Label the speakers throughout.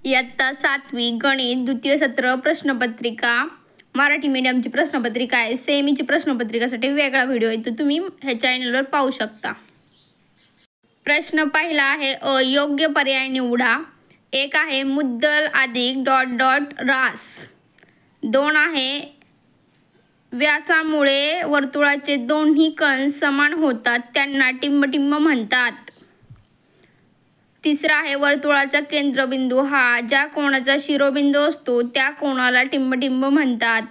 Speaker 1: इयत्ता 7वी गणित द्वितीय सत्र प्रश्नपत्रिका मराठी मीडियमची प्रश्नपत्रिका आहे. सेमीची प्रश्नपत्रिकासाठी वेगळा व्हिडिओ आहे, तो तुम्ही ह्या चॅनलवर पाहू शकता. प्रश्न पहिला आहे योग्य पर्याय निवडा. एक आहे मुद्दल अधिक ... रास. 2 आहे व्यासामुळे वर्तुळाचे दोन्ही कंस समान होतात, त्यांना टिंब म्हणतात. तिसरा आहे वर्तुळाचा केंद्रबिंदू हा ज्या कोणाचा शिरोबिंदू असतो त्या कोणाला टिंब म्हणतात.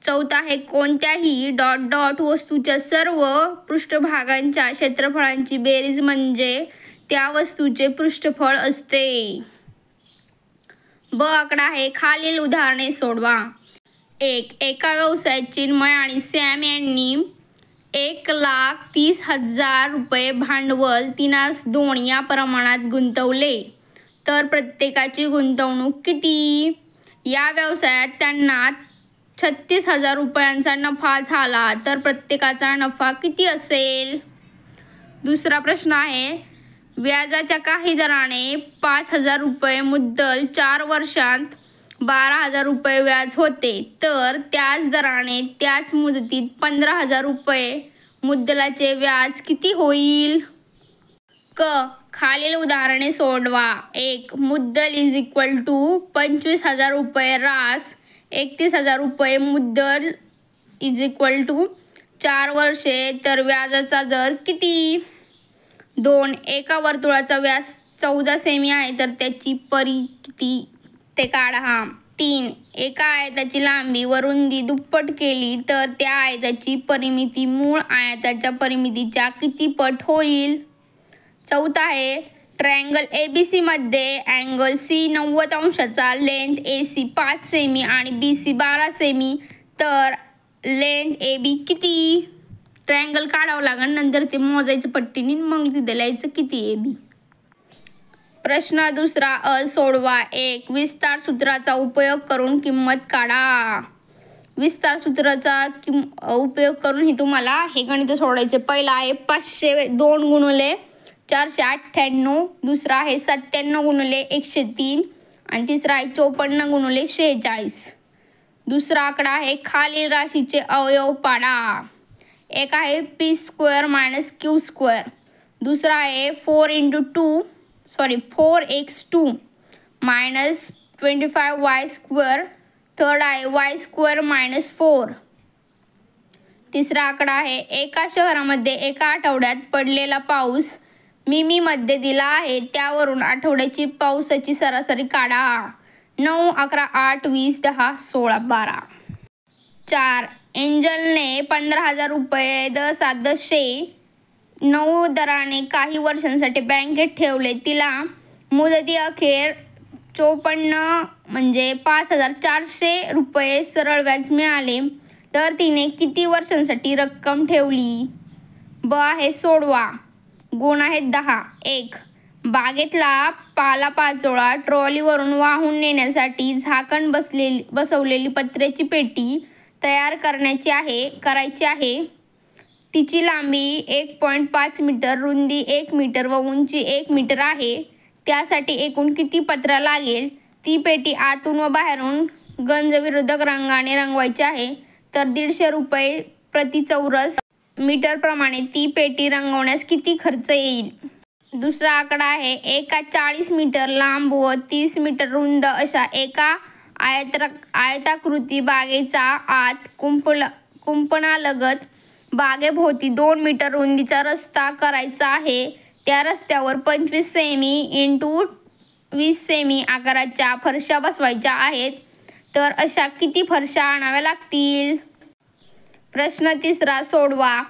Speaker 1: चौथा आहे कोणत्याही ... वस्तूच्या सर्व पृष्ठभागांच्या क्षेत्रफळांची बेरीज म्हणजे त्या वस्तूचे पृष्ठफळ असते. ब आकडा आहे खालील उदाहरणे सोडवा. 1. एका व्यवसायात चिन्मय आणि सॅम यांनी 1,30,000 रुपये भांडवल 3:2 या प्रमाणात गुंतवले, तर प्रत्येकाची गुंतवणूक किती? या व्यवसायात त्यांना 36,000 रुपयांचा नफा झाला, तर प्रत्येकाचा नफा किती असेल? दुसरा प्रश्न आहे व्याजाच्या काही दराने 5,000 रुपये मुद्दल 4 वर्षांत 12,000 रुपये व्याज होते, तर त्याच दराने त्याच मुदतीत 15,000 रुपये मुद्दलाचे व्याज किती होईल? क. खालील उदाहरणे सोडवा. 1. मुद्दल = 25,000 रुपये रास 31,000 रुपये मुद्दल = 4 वर्षे, तर व्याजाचा दर किती? 2. एका वर्तुळाचा व्यास 14 सेमी आहे, तर त्याची परी किती ते काढा. 3. एका आयताची लांबी व रुंदी दुप्पट केली तर त्या आयताची परिमिती मूळ आयताच्या परिमितीच्या किती पट होईल? चौथा आहे ट्रायंगल ABC मध्ये अँगल C 90 अंशाचा, लेंथ AC 5 सेमी आणि BC 12 सेमी, तर लेंथ AB किती? ट्रायंगल काढावं लागेल, नंतर ते मोजायचं पट्टीने, मग तिथे लिहायचं किती AB. प्रश्न दुसरा सोडवा. 1. विस्तार सूत्राचा उपयोग करून किंमत काढा. विस्तार सूत्राचा उपयोग करून ही तुम्हाला हे गणित सोडायचे. पहिला आहे 502 × 498. दुसरा आहे 97 × 103 आणि तिसरा आहे 54 × 46. दुसरा आकडा आहे खालील राशीचे अवयव पाडा. एक आहे p² - q². दुसरा आहे 4x2 -25y². थर्ड आहे y² - 4. तिसरा आकडा आहे एका शहरामध्ये एका आठवड्यात पडलेला पाऊस मिमी मध्ये दिला आहे, त्यावरून आठवड्याची पावसाची सरासरी काढा. 9, 11, 8, 20, 10, 16, 12. 4. एंजलने 15,000 रुपये 10/7/9 दराने काही वर्षांसाठी बँकेत ठेवले. तिला मुदतीअखेर 54 म्हणजे 5,400 रुपये सरळ व्याज मिळाले, तर तिने किती वर्षांसाठी रक्कम ठेवली? ब आहे सोडवा. गुण आहेत 10. 1. बागेतला पालापाचोळा ट्रॉलीवरून वाहून नेण्यासाठी झाकण बसवलेली पत्र्याची पेटी तयार करायची आहे. तिची लांबी 1.5 मीटर, रुंदी 1 मीटर व उंची 1 मीटर आहे. त्यासाठी एकूण किती पत्रा लागेल? ती पेटी आतून व बाहेरून गंजविरोधक रंगाने रंगवायची आहे, तर 150 रुपये प्रति चौरस मीटर प्रमाणे ती पेटी रंगवण्यास किती खर्च येईल? दुसरा आकडा आहे एका 40 मीटर लांब व 30 मीटर रुंद अशा एका आयताकृती बागेचा आत कुंपणालगत बागेभोवती 2 मीटर रुंदीचा रस्ता करायचा आहे. त्या रस्त्यावर 25 सेमी × 20 सेमी आकाराच्या फरशा बसवायच्या आहेत, तर अशा किती फरशा आणाव्या लागतील? प्रश्न तिसरा सोडवा.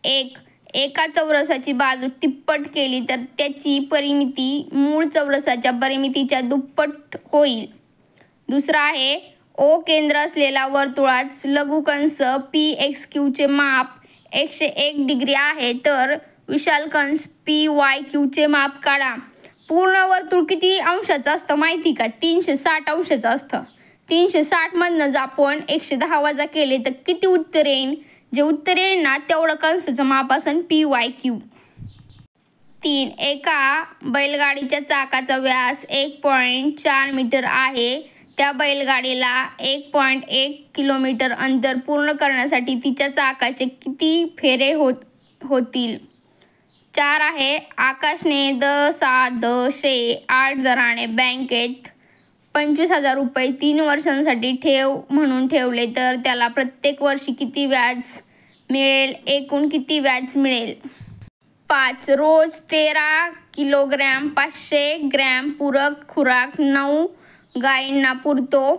Speaker 1: 1. एका चौरसाची बाजू तिप्पट केली तर त्याची परिमिती मूळ चौरसाच्या परिमितीच्या दुप्पट होईल. दुसरा आहे O केंद्र असलेला वर्तुळात लघुकंस PXQ चे माप 101 डिग्री आहे, तर विशाल कंस PYQ चे माप काढा. पूर्ण वर्तुळ किती अंशाचं असतं माहिती का? 360 अंशाचं असतं. 360 मधनं आपण 110 वजा केले तर किती उत्तर येईल? जे उत्तर येईल ना तेवढं कंसाचं माप असेल PYQ. 3. एका बैलगाडीच्या चाकाचा व्यास 1.4 मीटर आहे. त्या बैलगाडीला 1.1 किलोमीटर अंतर पूर्ण करण्यासाठी तिच्या चाकाचे किती फेरे होतील? 4 आहे. आकाशने द.सा.द.शे 8 दराने बँकेत 25,000 रुपये 3 वर्षांसाठी ठेव म्हणून ठेवले तर त्याला प्रत्येक वर्षी किती व्याज मिळेल? एकूण किती व्याज मिळेल? 5. रोज 13 किलोग्रॅम 500 ग्रॅम पूरक खुराक 9 गायींना पुरतो.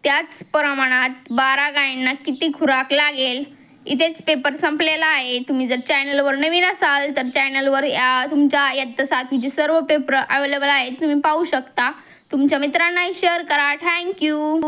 Speaker 1: त्याच प्रमाणात 12 गायींना किती खुराक लागेल? इथेच पेपर संपलेला आहे. तुम्ही जर चॅनलवर नवीन असाल तर चॅनलवर तुमच्या इयत्ता 7वीचे सर्व पेपर अवेलेबल आहेत, तुम्ही पाहू शकता. तुमच्या मित्रांनाही शेअर करा. थँक्यू.